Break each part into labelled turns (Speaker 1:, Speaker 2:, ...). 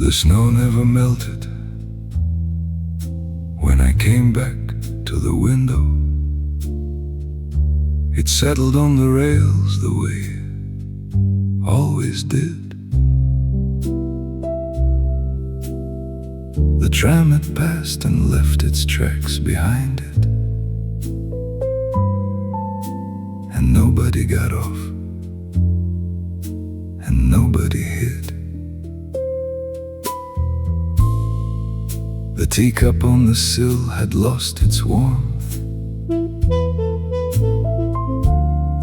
Speaker 1: The snow never melted. When I came back to the window, it settled on the rails the way it always did. The tram had passed and left its tracks behind it, and nobody got off, and nobody hid. The teacup on the sill had lost its warmth.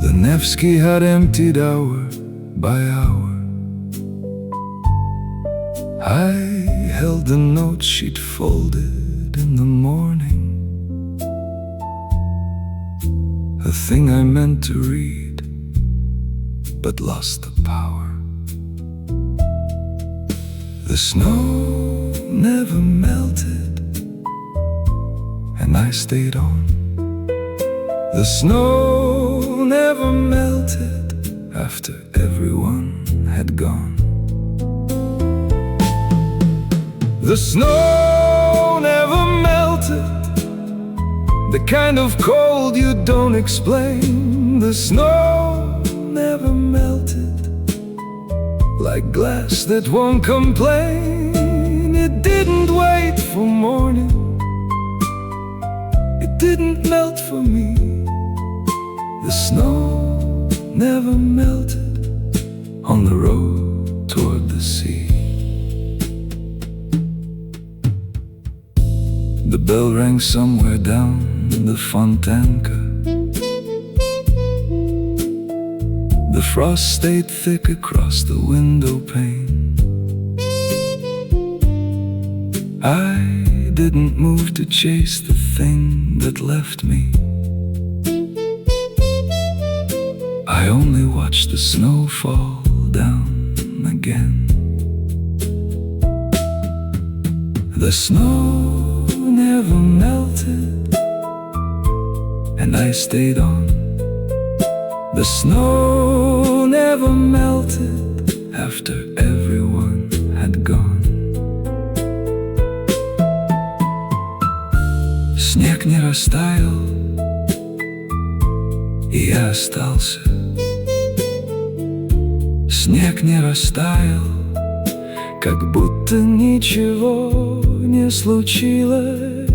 Speaker 1: The Nevsky had emptied hour by hour. I held the note she'd folded in the morning, a thing I meant to read, but lost the power. The snow never melted, and I stayed on. The snow never melted after everyone had gone. The snow never melted, the kind of cold you don't explain. The snow never melted, like glass that won't complain. It didn't wait for morning, it didn't melt for me. The snow never melted on the road toward the sea. The bell rang somewhere down the Fontanka. The frost stayed thick across the window pane. I didn't move to chase the thing that left me. I only watched the snow fall down again. The snow never melted, and I stayed on. The snow never melted after everyone had gone. Снег не растаял, и я остался. Снег не растаял, как будто ничего не случилось.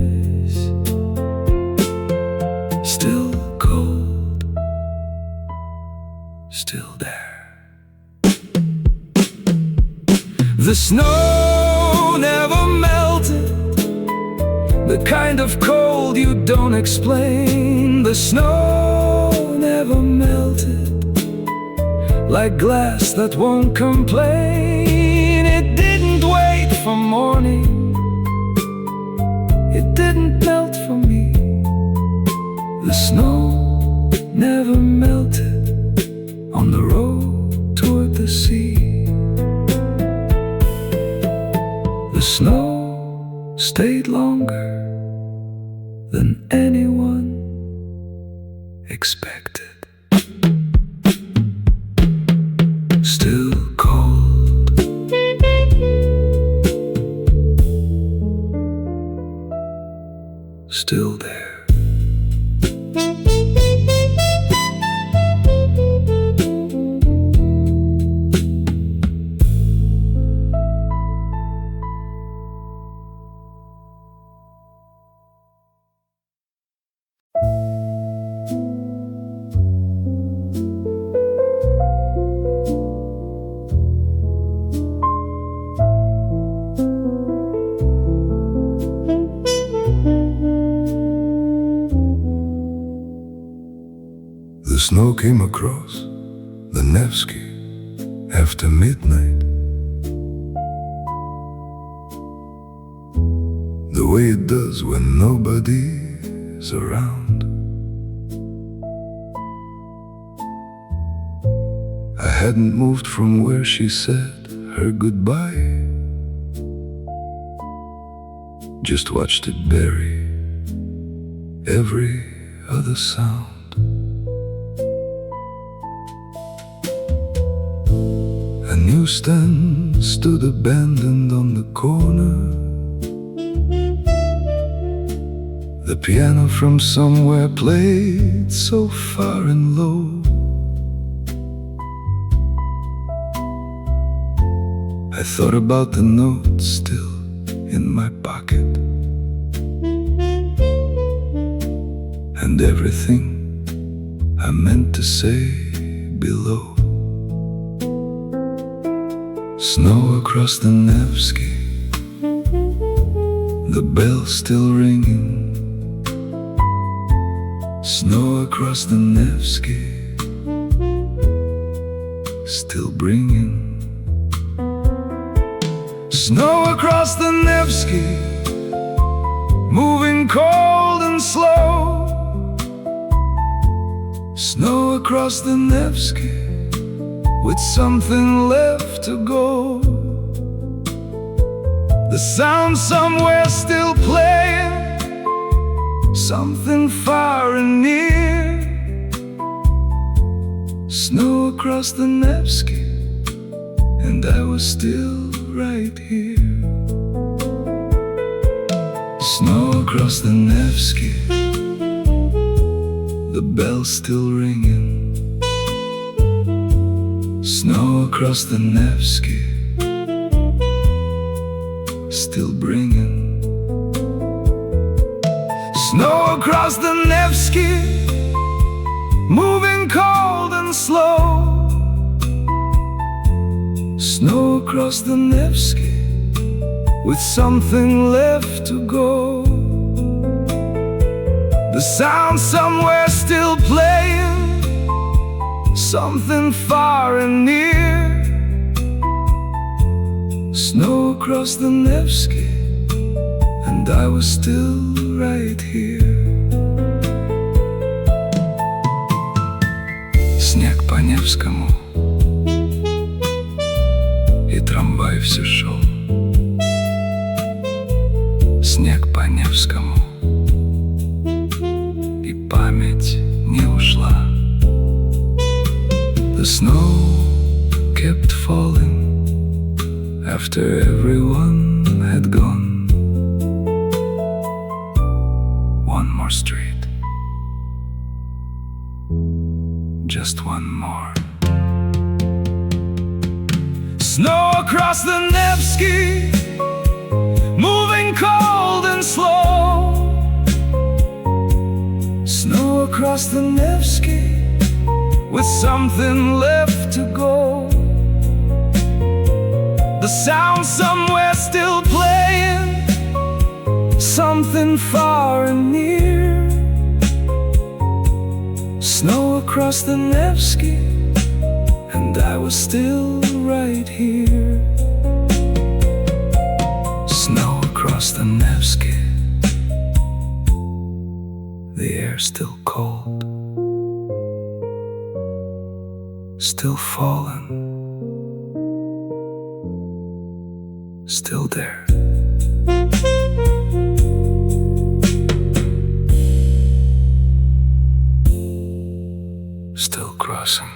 Speaker 1: Still cold, still there. The snow never melted, the kind of cold you don't explain. The snow never melted, like glass that won't complain. It didn't wait for morning, it didn't melt for me. The snow never melted on the road toward the sea. The snow stayed longer than anyone expected. Still cold, still there. The snow came across the Nevsky after midnight, the way it does when nobody's around. I hadn't moved from where she said her goodbye, just watched it bury every other sound. I knew newsstand stood abandoned on the corner. The piano from somewhere played so far and low. I thought about the note still in my pocket, and everything I meant to say below. Snow across the Nevsky, the bell still ringing. Snow across the Nevsky, still bringing. Snow across the Nevsky, moving cold and slow. Snow across the Nevsky, with something left to go. The sound somewhere still playing, something far and near. Snow across the Nevsky, and I was still right here. Snow across the Nevsky, the bell still ringing. Snow across the Nevsky, still bringing. Snow across the Nevsky, moving cold and slow. Snow across the Nevsky, with something left to go. The sound somewhere still playing, something far and near. Snow across the Nevsky, and I was still right here. Снег по Невскому, и трамвай все шел. Снег по Невскому, и память не ушла. The snow kept falling after everyone had gone. One more street, just one more. Snow across the Nevsky, moving cold and slow. Snow across the Nevsky, with something left to go. The sound somewhere still playing, something far and near. Snow across the Nevsky, and I was still right here. Snow across the Nevsky, the air still cold, still falling, still there. Still crossing.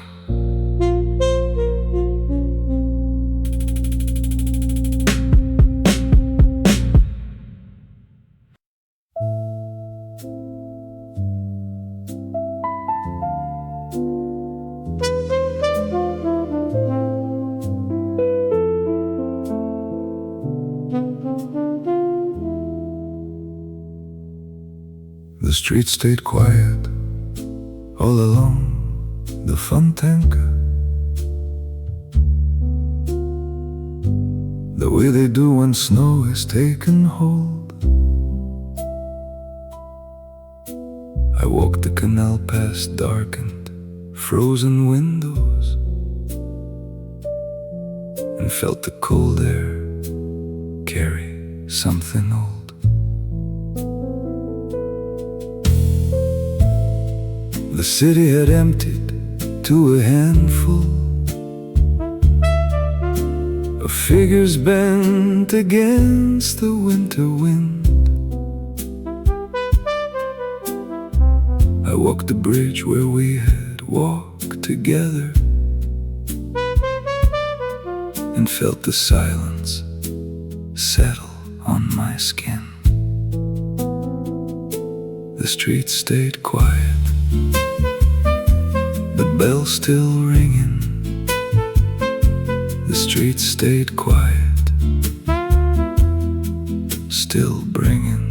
Speaker 1: The street stayed quiet all along the Fontanka, the way they do when snow has taken hold. I walked the canal past darkened, frozen windows, and felt the cold air carry something old. The city had emptied to a handful of figures bent against the winter wind. I walked the bridge where we had walked together, and felt the silence settle on my skin. The street stayed quiet, the bell still ringing. The street stayed quiet, still bringing.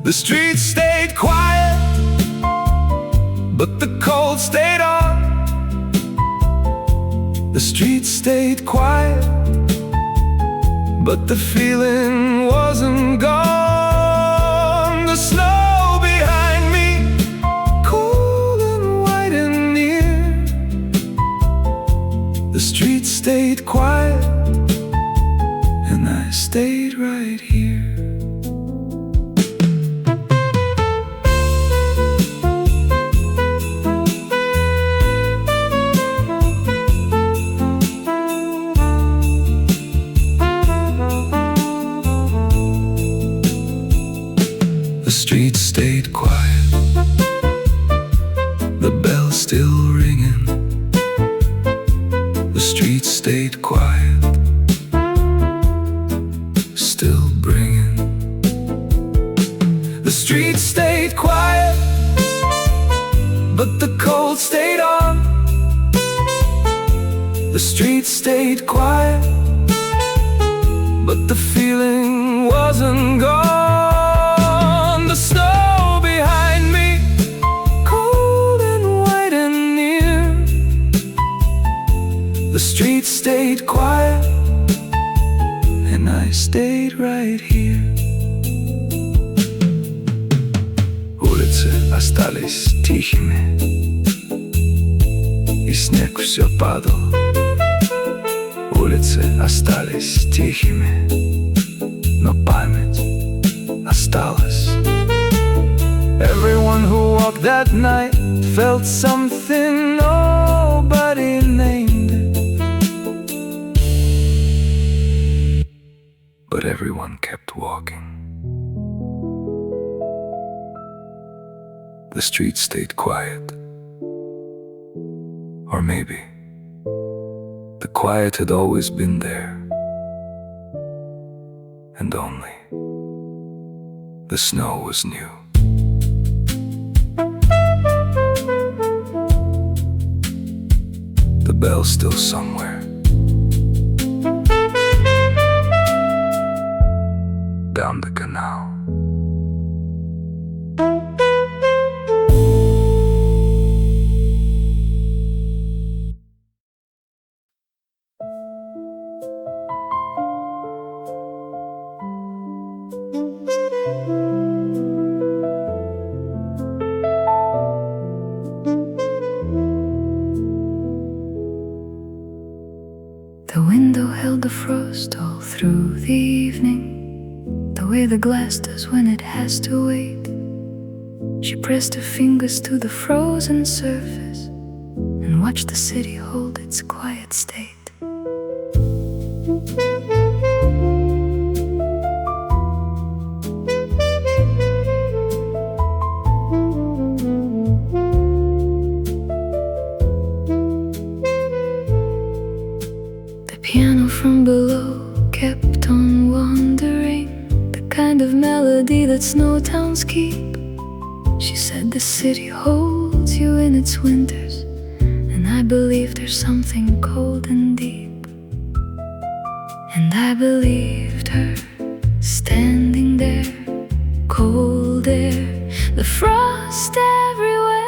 Speaker 1: The street stayed quiet, but the cold stayed on. The street stayed quiet, but the feeling wasn't gone. The snow behind me, cold and white and near. The street stayed quiet, and I stayed right here. The street stayed quiet, the bell still ringing. The street stayed quiet, still bringing. The street stayed quiet, but the cold stayed on. The street stayed quiet, but the feeling wasn't gone. The snow behind me, cold and white and near. The street stayed quiet, and I stayed right here. Улицы остались тихими, и снег все падал. Улицы остались тихими, но память осталась. Everyone who walked that night felt something nobody named it, but everyone kept walking. The street stayed quiet, or maybe the quiet had always been there, and only the snow was new. The bell still somewhere down the canal.
Speaker 2: The window held the frost all through the evening, the way the glass does when it has to wait. She pressed her fingers to the frozen surface and watched the city hold its quiet state. Piano from below kept on wandering, the kind of melody that snow towns keep. She said the city holds you in its winters, and I believe there's something cold and deep. And I believed her, standing there, cold air, the frost everywhere.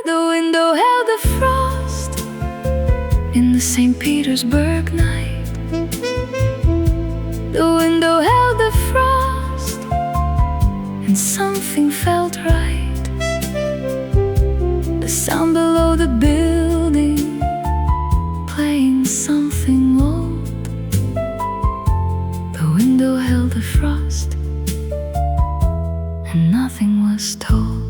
Speaker 2: The window held the frost in the St. Petersburg night. The window held the frost, and something felt right. The sound below the building, playing something old. The window held the frost, and nothing was told.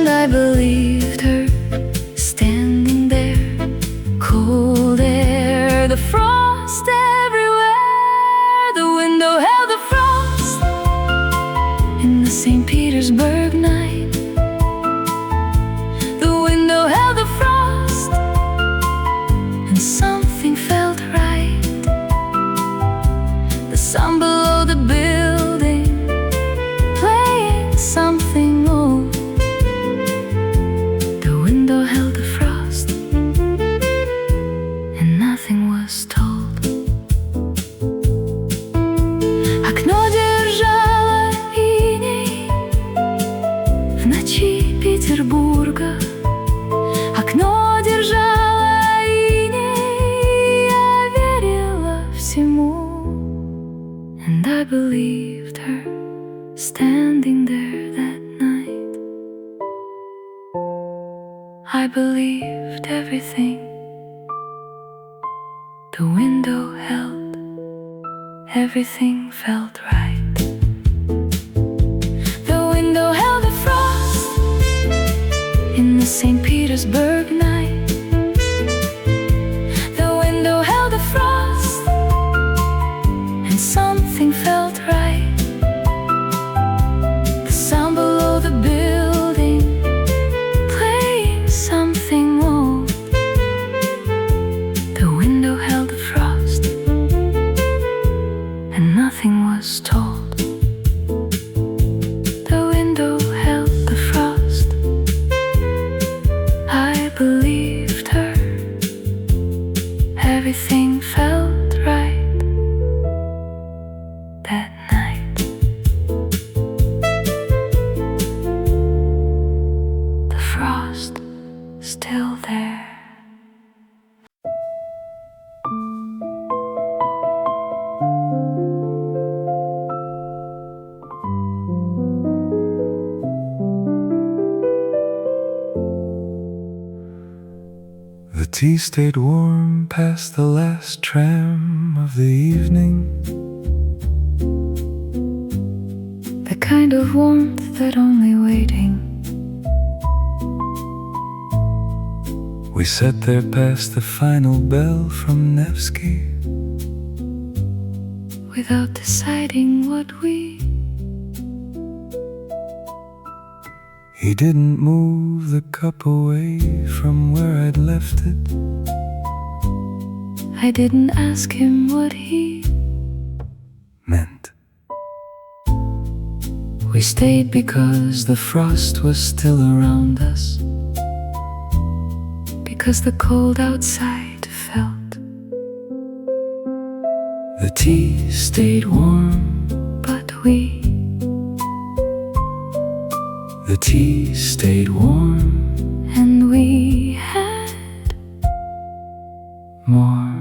Speaker 2: I believed her, standing there, I believed her standing there that night. I believed everything the window held. Everything felt right. The window held the frost in the St. Petersburg night. The window held the frost, and something felt right. The sound below the building, playing something old. The window held the frost, and nothing was told. The window held the frost. I believed her. Everything felt right that night. The frost still there.
Speaker 1: The tea stayed warm past the last tram of the evening.
Speaker 2: The kind of warmth that only waiting.
Speaker 1: We sat there past the final bell from Nevsky,
Speaker 2: Without deciding what we.
Speaker 1: He didn't move the cup away from where I'd left it.
Speaker 2: I didn't ask him what he
Speaker 1: Meant.
Speaker 2: We stayed because the frost was still around us, because the cold outside felt.
Speaker 1: The tea stayed warm,
Speaker 2: But we.
Speaker 1: the tea stayed warm.
Speaker 2: And we had
Speaker 1: More.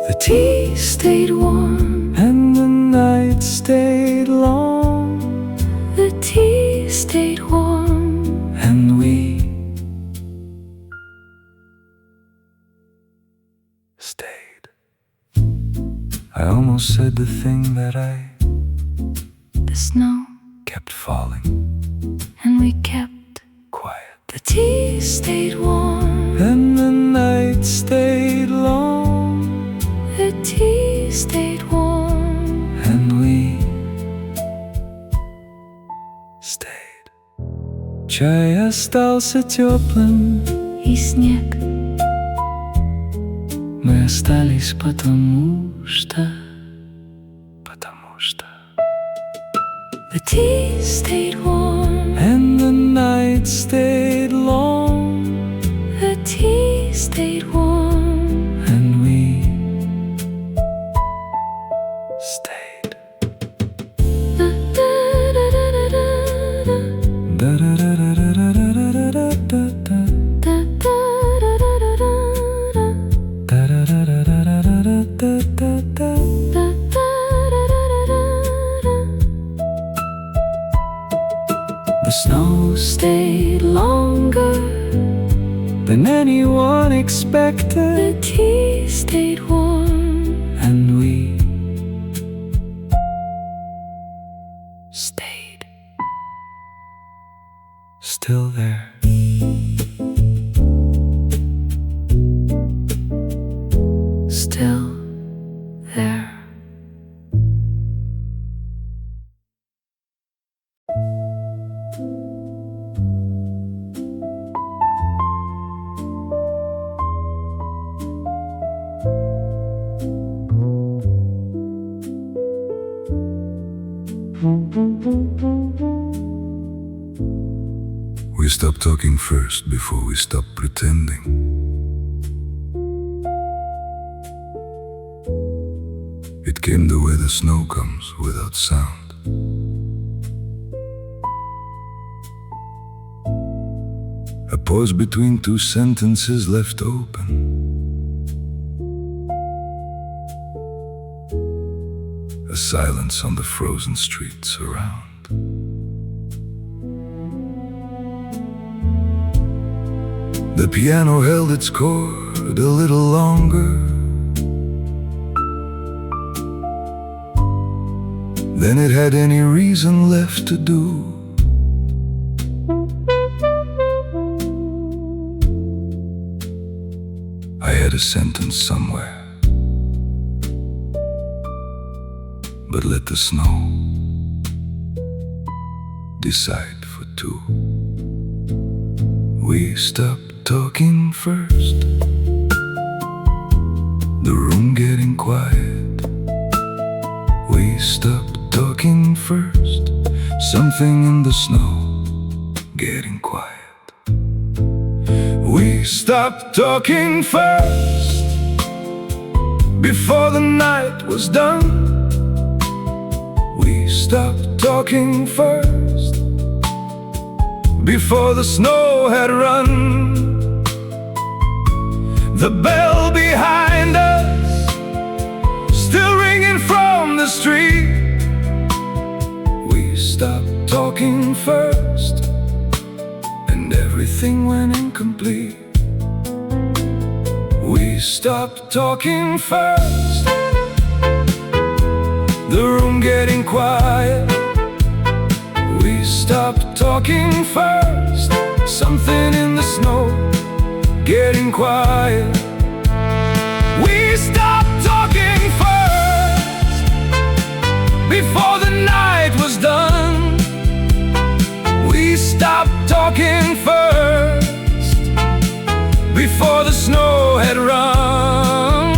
Speaker 1: The tea
Speaker 2: stayed warm.
Speaker 1: and the night stayed long,
Speaker 2: The tea stayed warm.
Speaker 1: and we stayed. I almost said the thing that
Speaker 2: The snow.
Speaker 1: kept falling.
Speaker 2: And we kept.
Speaker 1: Quiet.
Speaker 2: The tea stayed warm.
Speaker 1: And the night stayed long,
Speaker 2: The tea stayed warm.
Speaker 1: and we stayed. Чай остался теплым,
Speaker 2: И снег.
Speaker 1: мы остались потому что
Speaker 2: The tea stayed warm.
Speaker 1: and the night stayed long,
Speaker 2: The tea stayed warm.
Speaker 1: and we stayed.
Speaker 2: Da, da, da, da, da, da, da.
Speaker 1: Da-da-da-da-da-da-da-da-da.
Speaker 2: Da, da, da, da, da, da, da.
Speaker 1: Da-da-da-da-da-da-da-da-da.
Speaker 2: Da, da, da, da, da, da, da.
Speaker 1: The snow stayed longer than anyone expected,
Speaker 2: The tea stayed warm.
Speaker 1: and we stayed. Still there.
Speaker 2: Still there.
Speaker 1: We stopped talking first before we stopped pretending. It came the way the snow comes without sound. A pause between two sentences left open. a silence on the frozen streets around. The piano held its chord a little longer than it had any reason left to do. I had a sentence somewhere, but let the snow decide for two. We stopped talking first, the room getting quiet. We stopped talking first, something in the snow getting quiet. We stopped talking first, before the night was done. We stopped talking first, before the snow had run. The bell behind us still ringing from the street. We stopped talking first, and everything went incomplete. We stopped talking first, the room getting quiet. We stopped talking first, something in the snow getting quiet. We stopped talking first, before the night was done. We stopped talking first, before the snow had run.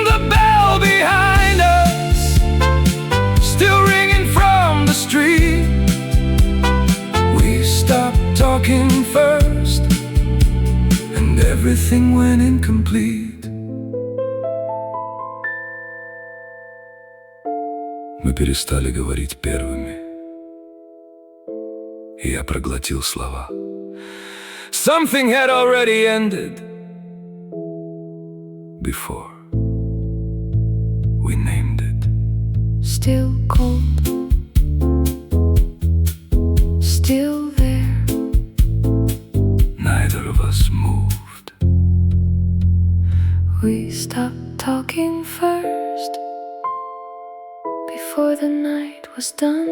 Speaker 1: The bell behind us still ringing from the street. We stopped talking first, and everything went incomplete. Мы перестали говорить первыми, и я проглотил слова. Something had already ended before we named it.
Speaker 2: Still cold, still there.
Speaker 1: Neither of us moved.
Speaker 2: We stopped talking first, before the night was done.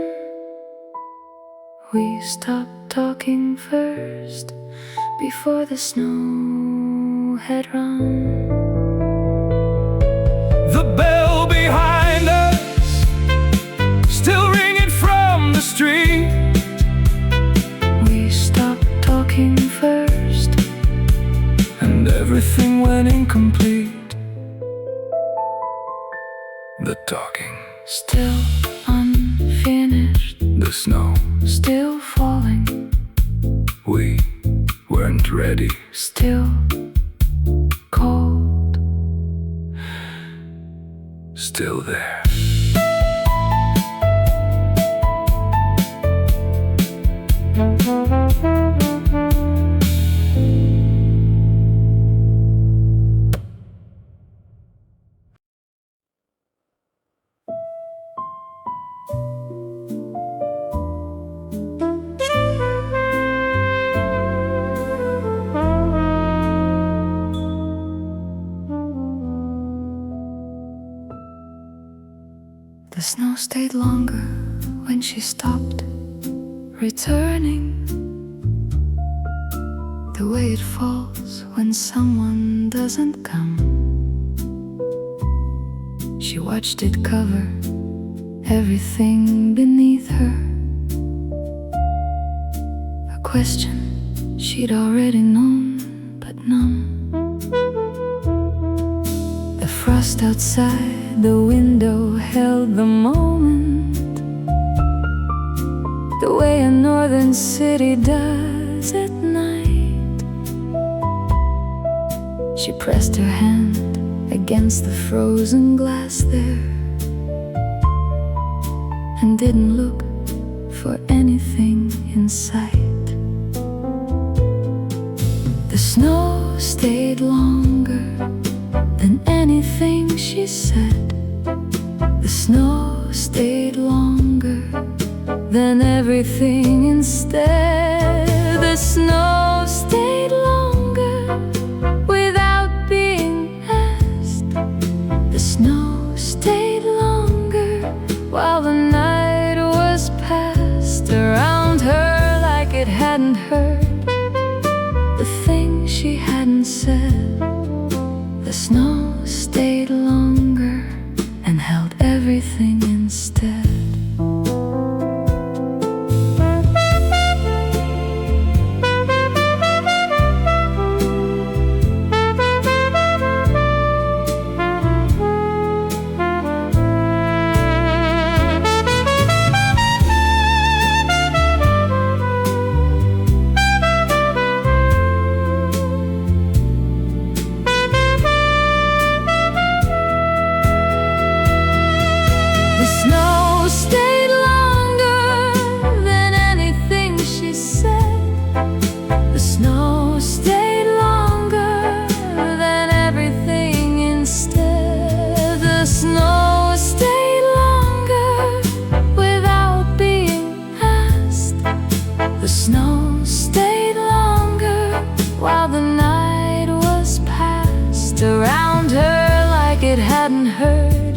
Speaker 2: We stopped talking first, before the snow had run.
Speaker 1: The bell behind us still ringing from the street.
Speaker 2: We stopped talking first,
Speaker 1: And everything went incomplete. The talking,
Speaker 2: still unfinished,
Speaker 1: the snow,
Speaker 2: still falling,
Speaker 1: we weren't ready.
Speaker 2: still cold.
Speaker 1: Still there.
Speaker 2: The snow stayed longer when she stopped returning, the way it falls when someone doesn't come. She watched it cover everything beneath her, a question she'd already known but numb. The frost outside the window held the moment, the way a northern city does at night. She pressed her hand against the frozen glass there and didn't look for anything in sight. The snow stayed longer than anything she said, everything instead. The snow stayed longer without being asked. The snow stayed longer while the night was passed around her like it hadn't heard the thing she hadn't said. The snow stayed longer and held everything instead. Around her like it hadn't heard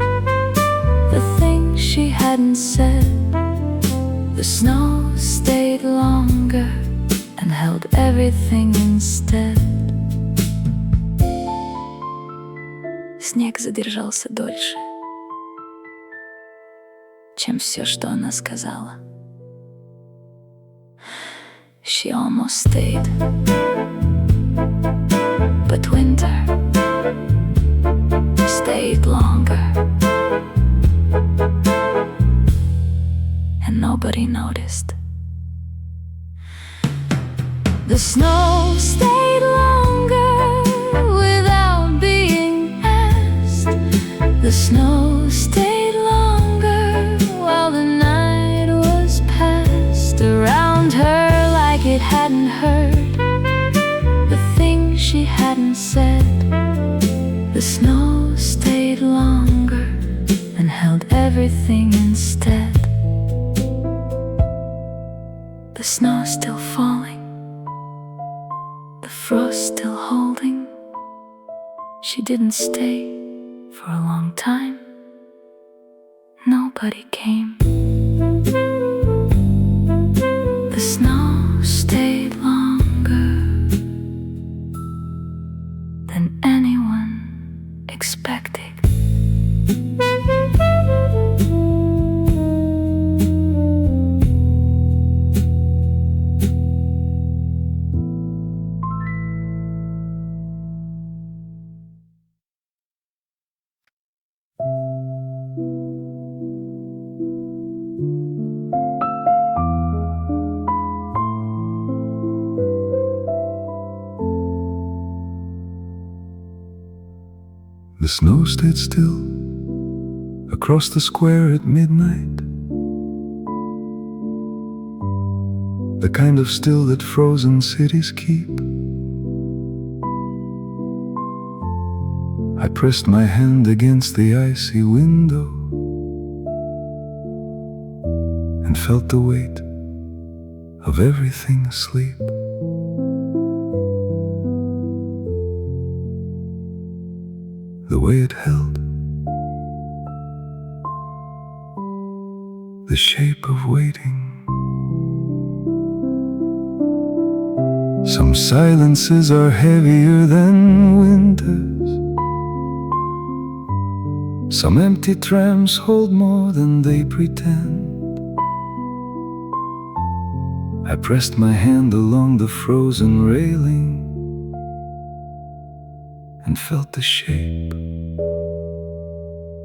Speaker 2: the thing she hadn't said. The snow stayed longer and held everything instead. Снег задержался дольше, чем все, что она сказала. She almost stayed, but winter stayed longer, and nobody noticed. The snow stayed longer without being asked. The snow stayed longer while the night was passed around her like it hadn't heard the thing she hadn't said. The snow stayed longer and held everything instead. The snow still falling, the frost still holding. She didn't stay for a long time. Nobody came. The snow stayed longer than anyone expected.
Speaker 1: The snow stayed still across the square at midnight, the kind of still that frozen cities keep. I pressed my hand against the icy window and felt the weight of everything asleep. The way it held, the shape of waiting. Some silences are heavier than winters. Some empty trams hold more than they pretend. I pressed my hand along the frozen railing and felt the shape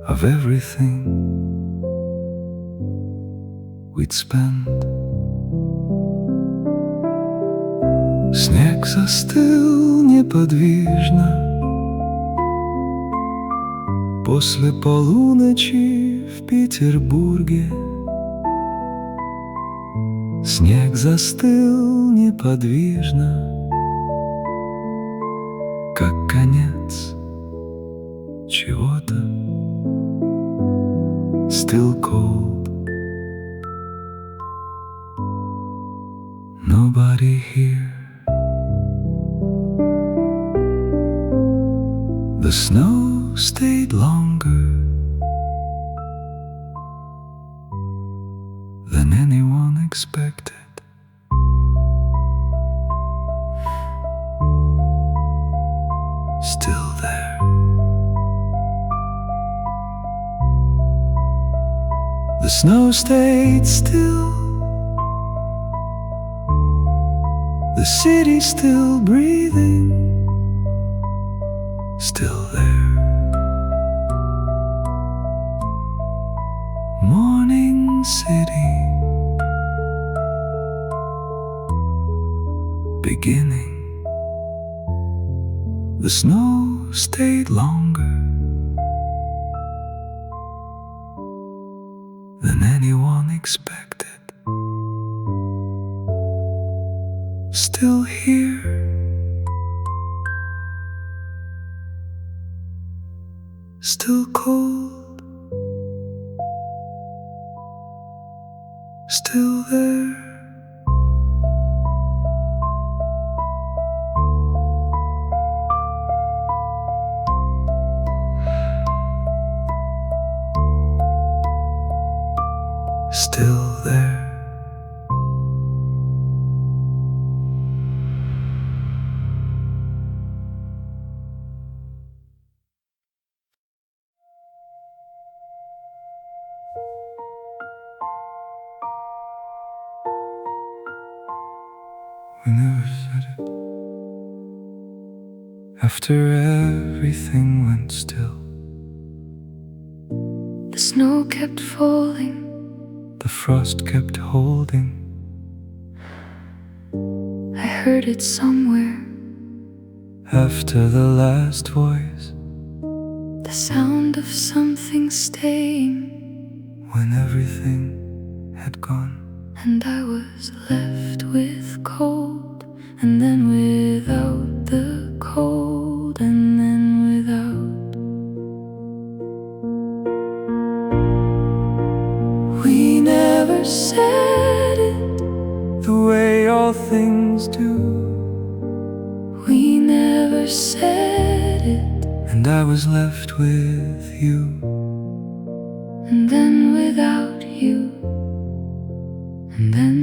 Speaker 1: of everything we'd spent. Снег застыл неподвижно после полуночи в Петербурге. Снег застыл неподвижно, как конец чего-то. Still cold. nobody here. The snow stayed longer than anyone expected. Still there. The snow stayed still. The city still breathing. Still there. Morning city. Beginning. The snow stayed longer than anyone expected. Still here. Still cold. Still there. Still there. We never said it. After everything went still,
Speaker 2: The snow kept falling.
Speaker 1: the frost kept holding.
Speaker 2: I heard it somewhere.
Speaker 1: After the last voice,
Speaker 2: The sound of something staying.
Speaker 1: when everything had gone,
Speaker 2: And I was left with cold. And then without the cold. And then without. We never said it.
Speaker 1: the way all things do.
Speaker 2: We never said it.
Speaker 1: And I was left with you.
Speaker 2: And then without you. And then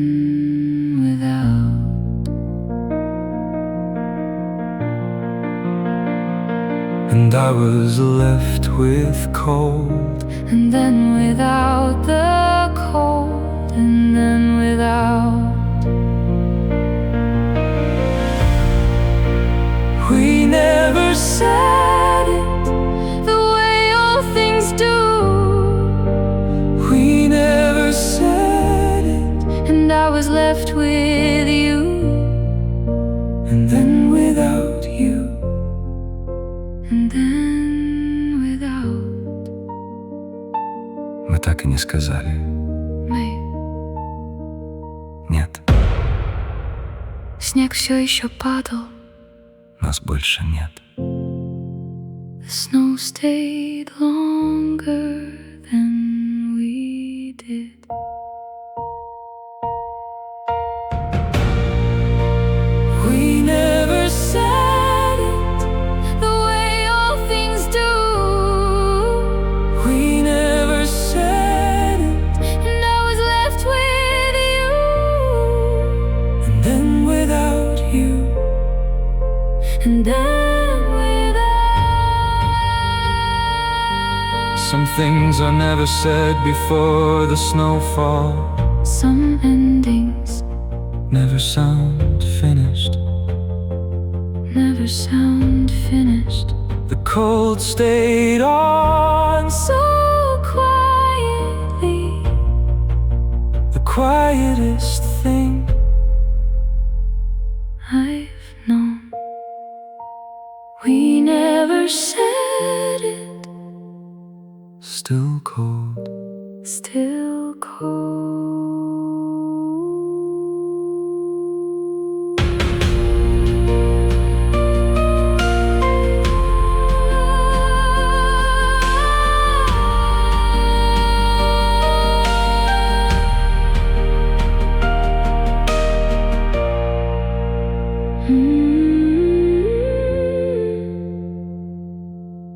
Speaker 2: without.
Speaker 1: And I was left with cold.
Speaker 2: And then without the cold. And then without.
Speaker 1: We never said it.
Speaker 2: The way all things do.
Speaker 1: We never said it.
Speaker 2: And I was left with you.
Speaker 1: And then without you.
Speaker 2: And then without.
Speaker 1: Мы так и не сказали.
Speaker 2: Мы.
Speaker 1: Нет,
Speaker 2: Снег все еще падал.
Speaker 1: нас больше нет.
Speaker 2: The snow stayed longer than we did.
Speaker 1: We never said it.
Speaker 2: The way all things do.
Speaker 1: We never said it.
Speaker 2: And I was left with you.
Speaker 1: And then without you.
Speaker 2: And then without.
Speaker 1: Some things are never said before the snowfall.
Speaker 2: Some endings
Speaker 1: Never sound finished.
Speaker 2: never sound finished.
Speaker 1: The cold stayed on.
Speaker 2: So quietly.
Speaker 1: The quietest thing
Speaker 2: I've known. We never said it.
Speaker 1: still cold.
Speaker 2: Still cold.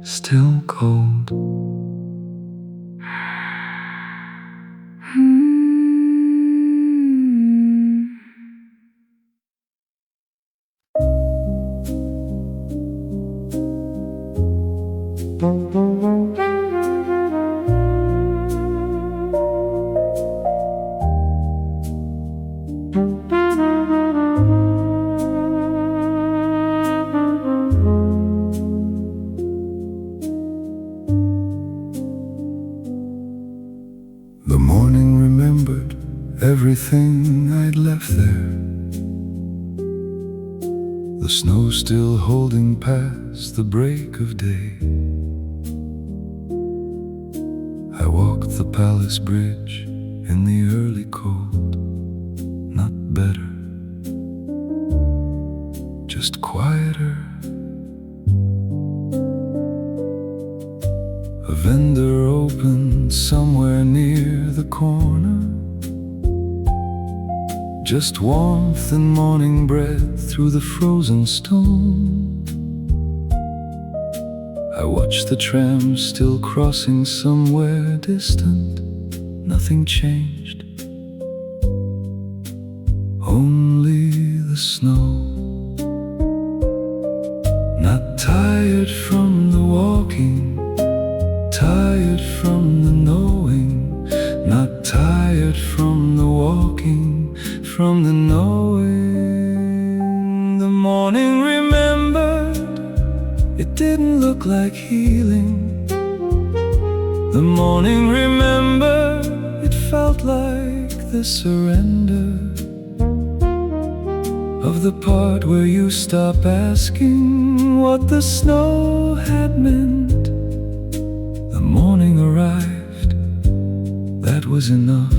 Speaker 1: still cold. The morning remembered everything I'd left there. The snow still holding past the break of day. I walked the palace bridge in the early cold. Not better, just quieter. A vendor opened somewhere near the corner. Just warmth and morning bread through the frozen stone. I watched the tram still crossing somewhere distant. Nothing changed, only the snow. Not tired from the walking, tired from the knowing. Not tired from the walking, from the knowing. The morning remembered, it didn't look like healing. The morning remembered, it felt like the surrender of the part where you stop asking what the snow had meant. The morning arrived, that was enough.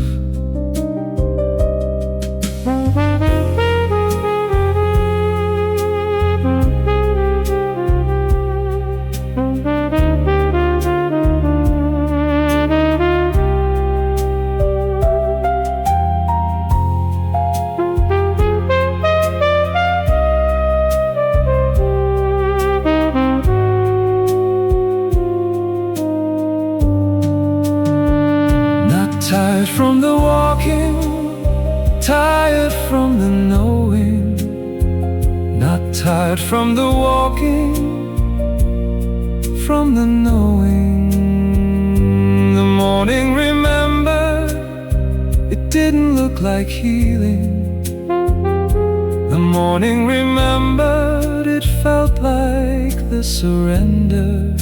Speaker 1: Tired from the walking, tired from the knowing. Not tired from the walking, from the knowing. The morning remembered, it didn't look like healing. The morning remembered, it felt like the surrender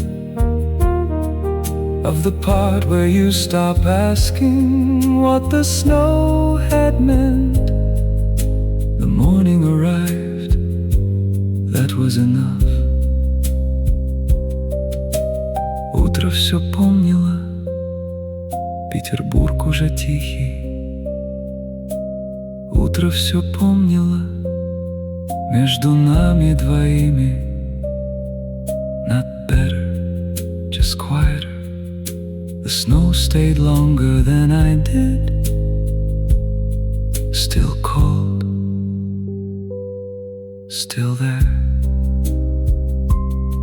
Speaker 1: of the part where you stop asking what the snow had meant. The morning arrived, that was enough. Утро все помнило, Петербург уже тихий. Утро все помнило, между нами двоими. Not better, just quieter. The snow stayed longer than I did. Still cold, still there.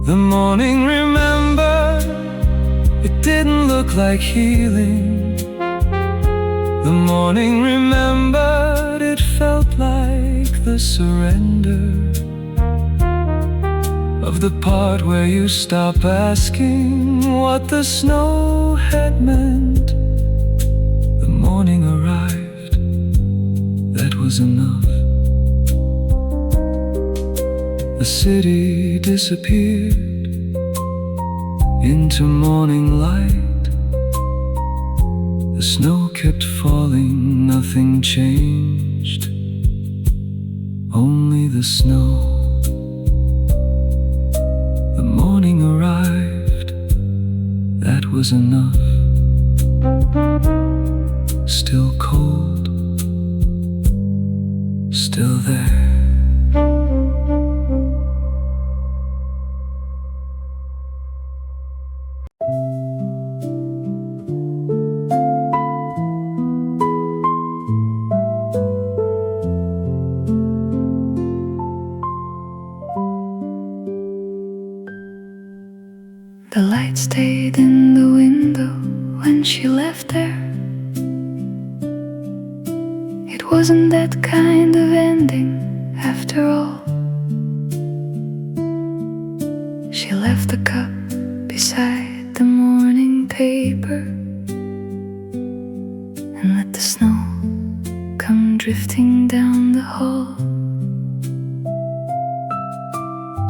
Speaker 1: The morning remembered, it didn't look like healing. The morning remembered, it felt like the surrender of the part where you stop asking what the snow had meant. The morning arrived, that was enough. The city disappeared into morning light. The snow kept falling, nothing changed, only the snow. The morning arrived, that was enough. Still cold, still there.
Speaker 2: The light stayed in the window when she left there. It wasn't that kind of ending after all. She left the cup beside the morning paper and let the snow come drifting down the hall.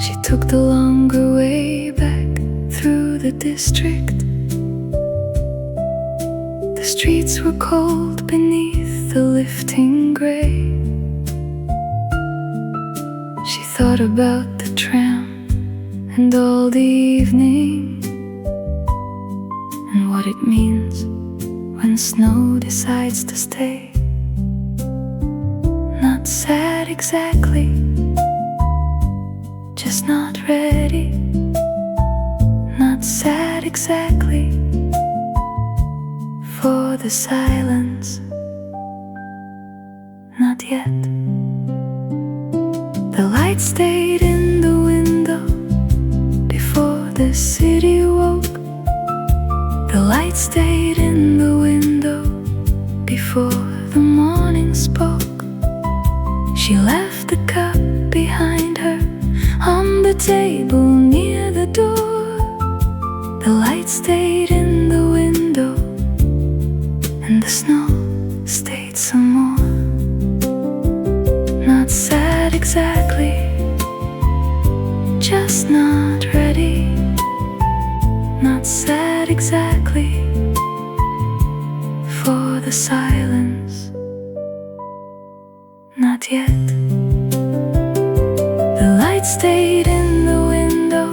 Speaker 2: She took the longer way back through the district. The streets were cold beneath the lifting gray. She thought about the tram and all the evening, and what it means when snow decides to stay. Not sad exactly, just not ready. Not sad exactly for the silence, not yet. The light stayed in the window before the city woke. The light stayed in the window before the morning spoke. She left the cup behind her on the table near the door. The light stayed in the window and the snow stayed some more. Not sad exactly, just not ready. Not sad exactly for the silence, not yet. The light stayed in the window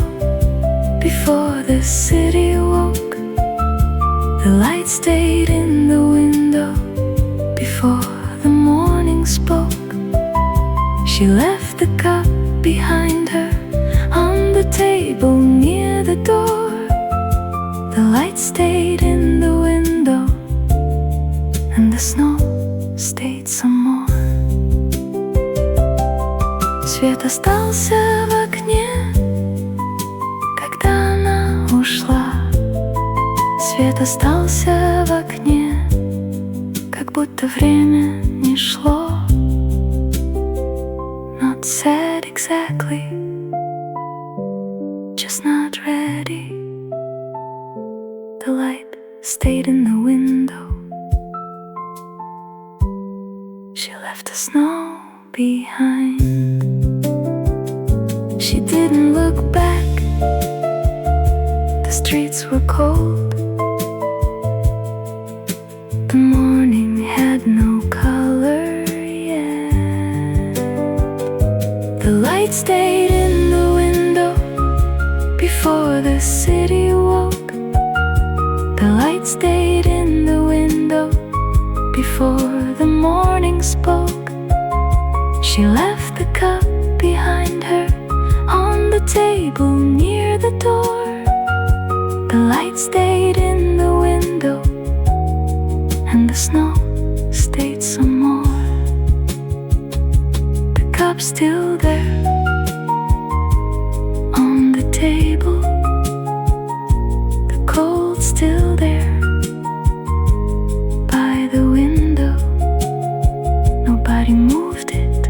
Speaker 2: before the city woke. The light stayed in the window before the morning spoke. She left the cup behind her on the table near the door. The light stayed in the window and the snow stayed some more. Свет остался в окне, когда она ушла. Свет остался в окне, как будто время не шло. Not sad exactly, just not ready. The light stayed in the window. She left the snow behind. She didn't look back. The streets were cold. The morning had no color yet. The light stayed in the window before the city woke. The light stayed in the window before the morning spoke. She left the cup behind her on the table near the door. The light stayed in the window and the snow stayed some more. The cup's still there on the table. The cold's still there by the window. Nobody moved it,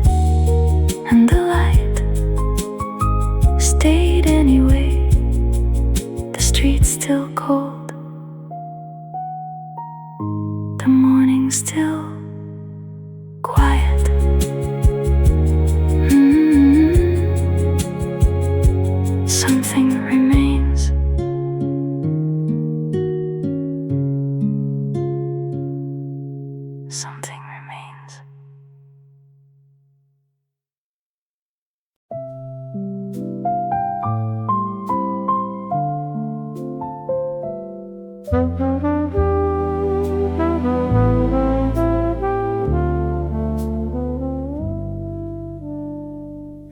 Speaker 2: and the light stayed anyway. The street's still cold. The morning's still quiet. Something remains. Something remains.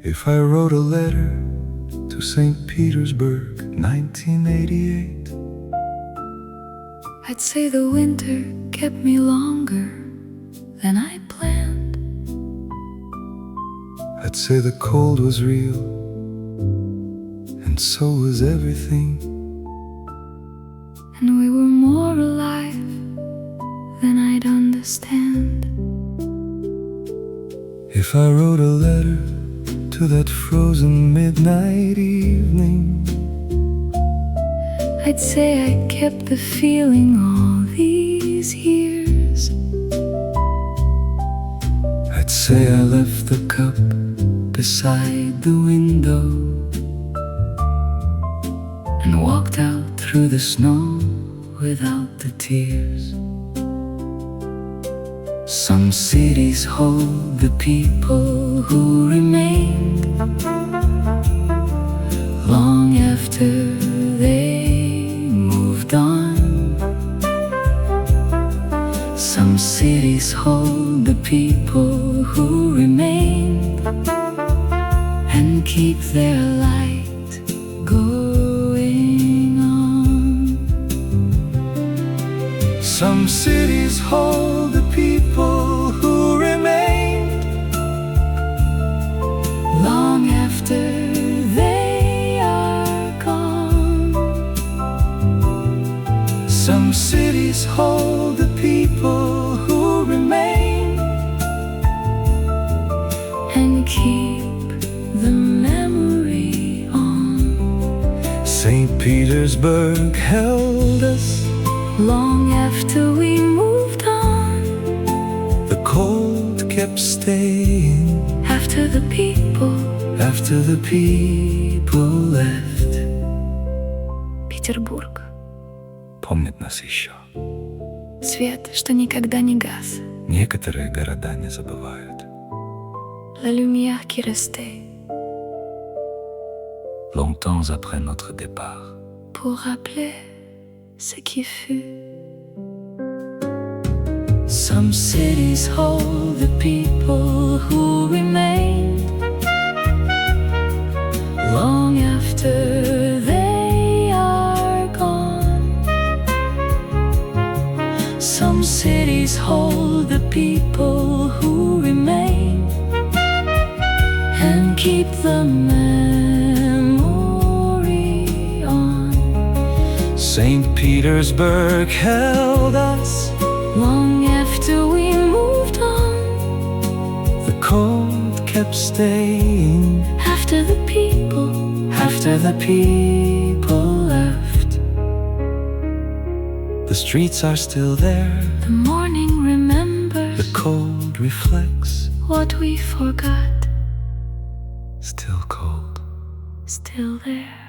Speaker 1: If I wrote a letter to St. Petersburg, 1988,
Speaker 2: I'd say the winter kept me longer than I planned.
Speaker 1: I'd say the cold was real, and so was everything
Speaker 2: and we were more alive than I'd understand.
Speaker 1: If I wrote a letter to that frozen midnight evening,
Speaker 2: I'd say I kept the feeling all these years.
Speaker 1: I'd say I left the cup beside the window
Speaker 2: and walked out through the snow without the tears.
Speaker 1: Some cities hold the people who remained
Speaker 2: long after they moved on.
Speaker 1: Some cities hold the people who remained
Speaker 2: and keep their light going on.
Speaker 1: Some cities hold the people who remained
Speaker 2: long after they are gone.
Speaker 1: Some cities hold the people who remain
Speaker 2: and keep the memory on.
Speaker 1: St. Petersburg held us
Speaker 2: long after we moved on.
Speaker 1: The cold kept staying
Speaker 2: after the people
Speaker 1: left.
Speaker 2: Петербург.
Speaker 1: Помнит нас еще.
Speaker 2: Свет, что никогда не гас.
Speaker 1: Некоторые города не забывают.
Speaker 2: La lumière qui restait
Speaker 1: Longtemps après notre départ.
Speaker 2: pour rappeler ce qui fut.
Speaker 1: Some cities hold the people who remain
Speaker 2: long after they are gone.
Speaker 1: Some cities hold the people who remain
Speaker 2: and keep the memory on.
Speaker 1: St. Petersburg held us
Speaker 2: long after we moved on.
Speaker 1: The cold kept staying
Speaker 2: after the people
Speaker 1: left. The streets are still there.
Speaker 2: The morning remembers
Speaker 1: The cold reflects.
Speaker 2: what we forgot.
Speaker 1: Still cold.
Speaker 2: Still there.